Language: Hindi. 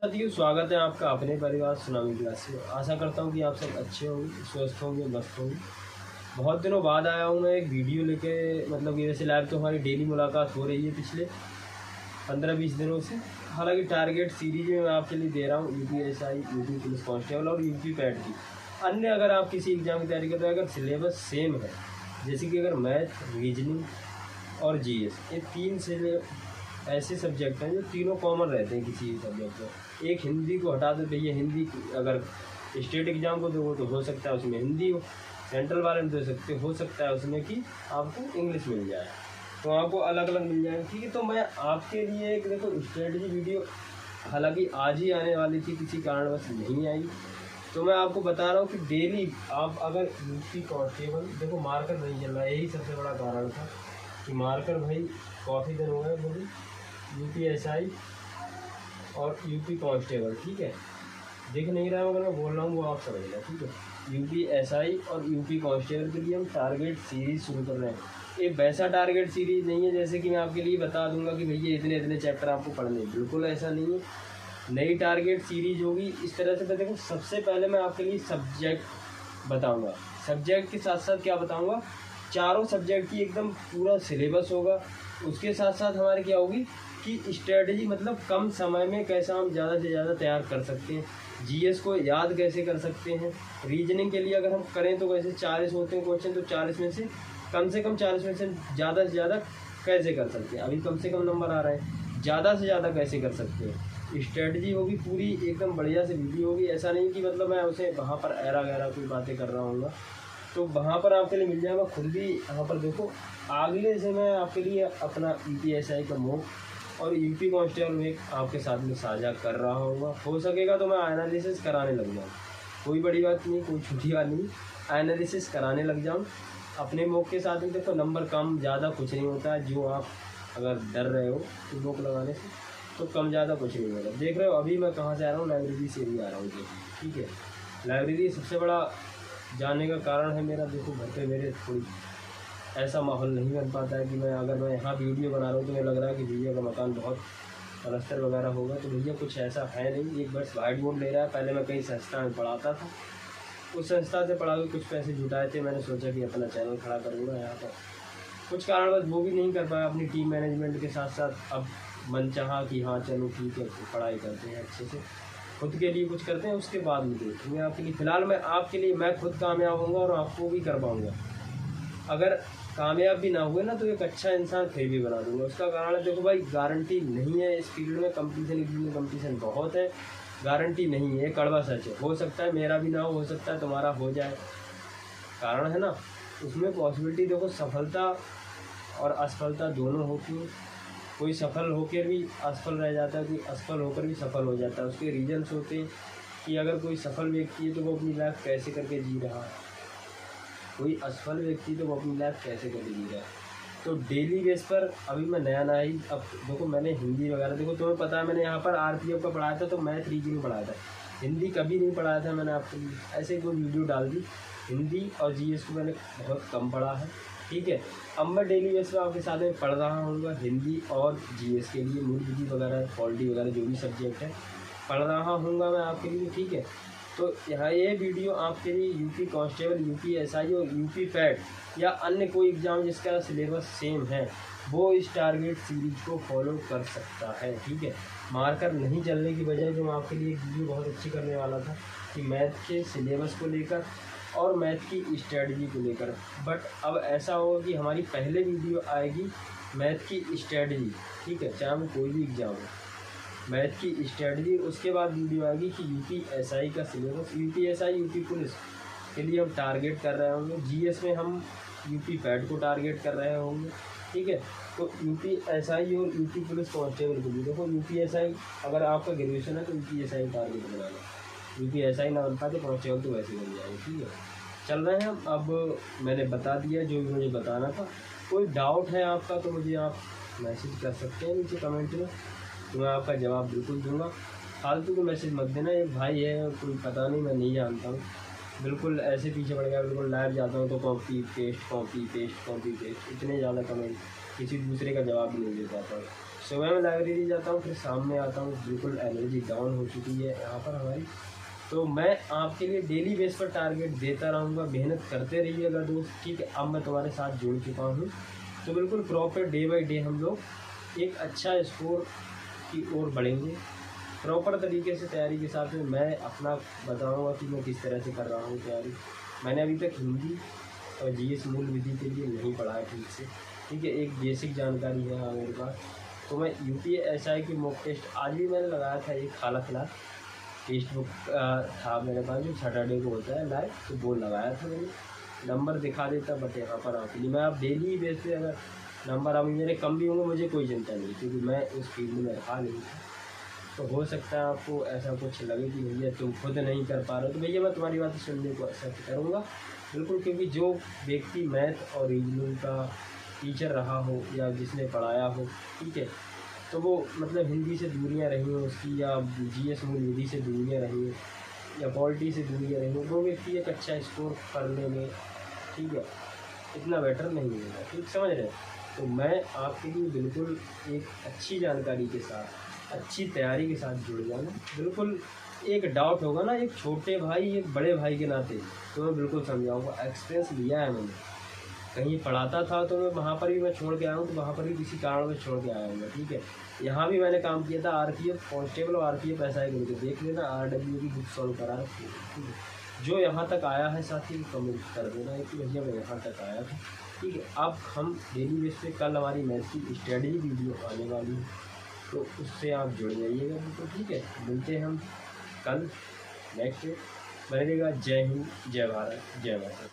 साथियों, स्वागत है आपका अपने परिवार सुनामी क्लास में। आशा करता हूँ कि आप सब अच्छे होंगे, स्वस्थ होंगे, मस्त होंगे। बहुत दिनों बाद आया हूँ मैं एक वीडियो लेके। मतलब कि वैसे लाइव तो हमारी डेली मुलाकात हो रही है पिछले 15-20 दिनों से। हालांकि टारगेट सीरीज में मैं आपके लिए दे रहा हूँ UPSI, यूपी पुलिस कांस्टेबल और यूपी पैट की। अन्य अगर आप किसी एग्जाम की तैयारी करते हो, अगर सिलेबस सेम है, जैसे कि अगर मैथ, रीजनिंग और GS, ये तीन से ऐसे सब्जेक्ट हैं जो तीनों कॉमन रहते हैं किसी भी सब्जेक्ट में। एक हिंदी को हटा दो, भैया हिंदी अगर स्टेट एग्जाम को दो तो हो सकता है उसमें हिंदी हो, सेंट्रल वाले में दे सकते हो सकता है उसमें कि आपको इंग्लिश मिल जाए, तो आपको अलग अलग मिल जाएगा। ठीक है, तो मैं आपके लिए एक देखो स्ट्रेटजी वीडियो, हालांकि आज ही आने वाली थी, किसी कारणवश नहीं आई, तो मैं आपको बता रहा हूँ कि डेली आप अगर यूपी कांस्टेबल, देखो मार्कर नहीं चल रहा, यही सबसे बड़ा कारण था कि मार्कर भाई काफ़ी दिन हो गए बोली UPSI और यूपी कांस्टेबल। ठीक है, दिख नहीं रहा है अगर मैं बोल रहा हूँ वो आप समझ लें। ठीक है, UPSI और यूपी कांस्टेबल के लिए हम टारगेट सीरीज शुरू कर रहे हैं। ये वैसा टारगेट सीरीज नहीं है जैसे कि मैं आपके लिए बता दूंगा कि भैया इतने इतने चैप्टर आपको पढ़ने, बिल्कुल ऐसा नहीं है। नई टारगेट सीरीज होगी इस तरह से। देखो, सबसे पहले मैं आपके लिए सब्जेक्ट बताऊंगा, सब्जेक्ट के साथ साथ क्या बताऊंगा, चारों सब्जेक्ट की एकदम पूरा सिलेबस होगा। उसके साथ साथ हमारी क्या होगी कि स्ट्रेटजी, मतलब कम समय में कैसा हम ज़्यादा से ज़्यादा तैयार कर सकते हैं, GS को याद कैसे कर सकते हैं, रीजनिंग के लिए अगर हम करें तो वैसे 40 होते हैं क्वेश्चन, तो 40 में से कम 40 में से ज़्यादा कैसे कर सकते हैं। अभी कम से कम नंबर आ रहे हैं, ज़्यादा से ज़्यादा कैसे कर सकते हैं। स्ट्रेटजी होगी पूरी एकदम बढ़िया से वीडियो होगी। ऐसा नहीं कि मतलब मैं उसे वहाँ पर ऐरा गैरा कोई बातें कर रहा हूँ, तो वहाँ पर आपके लिए मिल जाएगा। खुद भी यहाँ पर देखो, अगले से मैं आपके लिए अपना UPSI का मॉक और यूपी कांस्टेबल में आपके साथ में साझा कर रहा हूँ। हो सकेगा तो मैं एनालिसिस कराने लग जाऊँ, कोई बड़ी बात नहीं, कोई छोटी बात नहीं, एनालिसिस कराने लग जाऊँ अपने मॉक के साथ में। देखो, नंबर कम ज़्यादा कुछ नहीं होता है। जो आप अगर डर रहे हो तो मॉक लगाने से, तो कम ज़्यादा कुछ नहीं होगा। देख रहे हो अभी मैं कहाँ से आ रहा हूँ, लाइब्रेरी से ही आ रहा हूँ। ठीक है, लाइब्रेरी सबसे बड़ा जाने का कारण है मेरा। देखो, घर पे मेरे थोड़ी ऐसा माहौल नहीं बन पाता है कि मैं अगर मैं यहाँ वीडियो बना रहा हूँ तो मुझे लग रहा है कि भैया का मकान बहुत पलस्तर वगैरह होगा, तो भैया कुछ ऐसा है नहीं। एक बस वाइट बोर्ड ले रहा है। पहले मैं कहीं संस्था में पढ़ाता था, उस संस्था से पढ़ा के कुछ पैसे जुटाए थे, मैंने सोचा कि अपना चैनल खड़ा करूँगा यहाँ पर। कुछ कारणवश वो भी नहीं कर पाया अपनी टीम मैनेजमेंट के साथ साथ। अब मन चाहा कि हाँ चलो ठीक है, पढ़ाई करते हैं अच्छे से, खुद के लिए कुछ करते हैं, उसके बाद में देखेंगे आपके लिए। फ़िलहाल मैं आपके लिए, मैं खुद कामयाब होऊंगा और आपको भी कर पाऊँगा। अगर कामयाब भी ना हुए ना, तो एक अच्छा इंसान फिर भी बना दूंगा। उसका कारण है, देखो भाई, गारंटी नहीं है इस फील्ड में, कंपटीशन बहुत है, गारंटी नहीं है, कड़वा सच है। हो सकता है मेरा भी ना हो सकता है तुम्हारा हो जाए, कारण है ना, उसमें पॉसिबिलिटी। देखो, सफलता और असफलता दोनों होती हैं। कोई सफल होकर भी असफल रह जाता है, कोई असफल होकर भी सफल हो जाता है। उसके रीजन्स होते हैं कि अगर कोई सफल व्यक्ति है तो वो अपनी लाइफ कैसे करके जी रहा है, कोई असफल व्यक्ति तो वो अपनी लाइफ कैसे करके जी रहा है। तो डेली बेस पर अभी मैं नया ही, अब देखो मैंने हिंदी वगैरह, देखो तुम्हें पता है मैंने यहाँ पर RPF का पढ़ाया था, तो मैथ रीजनिंग पढ़ाया था, हिंदी कभी नहीं पढ़ाया था मैंने आपको। ऐसे ही कोई वीडियो डाल दी, हिंदी और GS को मैंने बहुत कम पढ़ा है। ठीक है, अब मैं डेली बेस पर आपके साथ में पढ़ रहा हूँ हिंदी और GS के लिए, मूल विधि वगैरह, पॉलिटी वगैरह जो भी सब्जेक्ट है पढ़ रहा हूँ मैं आपके लिए। ठीक है, तो यहाँ ये वीडियो आपके लिए यूपी कांस्टेबल, UPSI और यूपी पैट या अन्य कोई एग्ज़ाम जिसका सिलेबस सेम है, वो इस टारगेट सीरीज को फॉलो कर सकता है। ठीक है, मार्कर नहीं चलने की वजह जो मैं आपके लिए एक वीडियो बहुत अच्छी करने वाला था कि मैथ के सिलेबस को लेकर और मैथ की स्ट्रेटजी को लेकर, बट अब ऐसा होगा कि हमारी पहले वीडियो आएगी मैथ की स्ट्रेटजी। ठीक है, चाहे वो कोई भी एग्ज़ाम हो, मैथ की स्ट्रेटजी। उसके बाद वीडियो आएगी कि UPSI का सिलेबस, UPSI यूपी पुलिस के लिए हम टारगेट कर रहे होंगे, GS में हम यूपी पैट को टारगेट कर रहे होंगे। ठीक है, तो UPSI और यूपी पुलिस कांस्टेबल के लिए, देखो UPSI अगर आपका ग्रेजुएशन है तो UPSI टारगेट बनाना, UPSI ना बन पाते कांस्टेबल तो वैसे बन जाएंगे। ठीक है, चल रहे हैं हम। अब मैंने बता दिया जो भी मुझे बताना था। कोई डाउट है आपका तो मुझे आप मैसेज कर सकते हैं नीचे कमेंट में, तो मैं आपका जवाब बिल्कुल दूंगा। फालतू को मैसेज मत देना, एक भाई है कोई पता नहीं, मैं नहीं जानता हूँ, बिल्कुल ऐसे पीछे पड़ गया, बिल्कुल लाइव जाता हूँ तो कॉपी पेस्ट, इतने ज़्यादा कमेंट, किसी दूसरे का जवाब भी नहीं दे पाता हूँ। सुबह में लाइब्रेरी जाता हूँ, फिर शाम में आता हूँ, बिल्कुल एनर्जी डाउन हो चुकी है यहाँ पर हमारी। तो मैं आपके लिए डेली बेस पर टारगेट देता रहूँगा, मेहनत करते रहिएगा दोस्त, ठीक है। अब मैं तुम्हारे साथ जुड़ चुका हूँ, तो बिल्कुल प्रॉपर डे बाई डे हम लोग एक अच्छा स्कोर की ओर बढ़ेंगे। प्रॉपर तरीके से तैयारी के साथ में मैं अपना बताऊँगा कि मैं किस तरह से कर रहा हूँ तैयारी। मैंने अभी तक हिंदी और जीएस मूल विधि के लिए नहीं पढ़ा है ठीक से, ठीक है। एक बेसिक जानकारी है हाँ मेरे पास। तो मैं यूपीएसआई की मॉक टेस्ट आज भी मैंने लगाया था, एक हाल फिलहाल टेक्स्ट बुक था मेरे पास जो सैटरडे को होता है लाइव, तो वो लगाया था मैंने। नंबर दिखा देता बट यहाँ पर आपके लिए मैं आप डेली बेस पे अगर नंबर अभी मेरे कम भी होंगे मुझे कोई चिंता नहीं, क्योंकि मैं उस फील्ड में रहा नहीं था। तो हो सकता है आपको ऐसा कुछ लगे कि भैया तुम खुद नहीं कर पा रहे हो, तो भैया मैं तुम्हारी बात सुनने को एक्सेप्ट करूँगा बिल्कुल, क्योंकि जो व्यक्ति मैथ और रीजनिंग का टीचर रहा हो या जिसने पढ़ाया हो, ठीक है, तो वो मतलब हिंदी से दूरियां रही हो उसकी, या जीएस मूल विधि से दूरियां रही हो, या पॉलिटी से दूरियां रही हो, वो व्यक्ति एक अच्छा स्कोर करने में, ठीक है, इतना बेटर नहीं होगा, ठीक समझ रहे। तो मैं आपके लिए बिल्कुल एक अच्छी जानकारी के साथ, अच्छी तैयारी के साथ जुड़ जाना। बिल्कुल एक डाउट होगा ना एक छोटे भाई एक बड़े भाई के नाते, तो मैं बिल्कुल समझाऊँगा। एक्सपीरियंस लिया है मैंने, कहीं पढ़ाता था तो मैं वहाँ पर भी मैं छोड़ के आया हूँ, तो वहाँ पर भी किसी कारण में छोड़ के आया हूँ, ठीक है। यहाँ भी मैंने काम किया था आरपीएफ कांस्टेबल और आरपीएफ एसआई करके, देख लेना आरडब्ल्यू की बुक सॉल्व करा रखी है, ठीक है। जो यहाँ तक आया है साथी कमेंट कर देना है कि भैया मैं यहाँ तक आया था, ठीक है। अब हम डेली बेस पे कल हमारी मैथ की स्टडी वीडियो आने वाली है, तो उससे आप जुड़ जाइएगा बिल्कुल, ठीक है। मिलते हैं हम कल नेक्स्ट बनेगा। जय हिंद, जय भारत, जय भारत।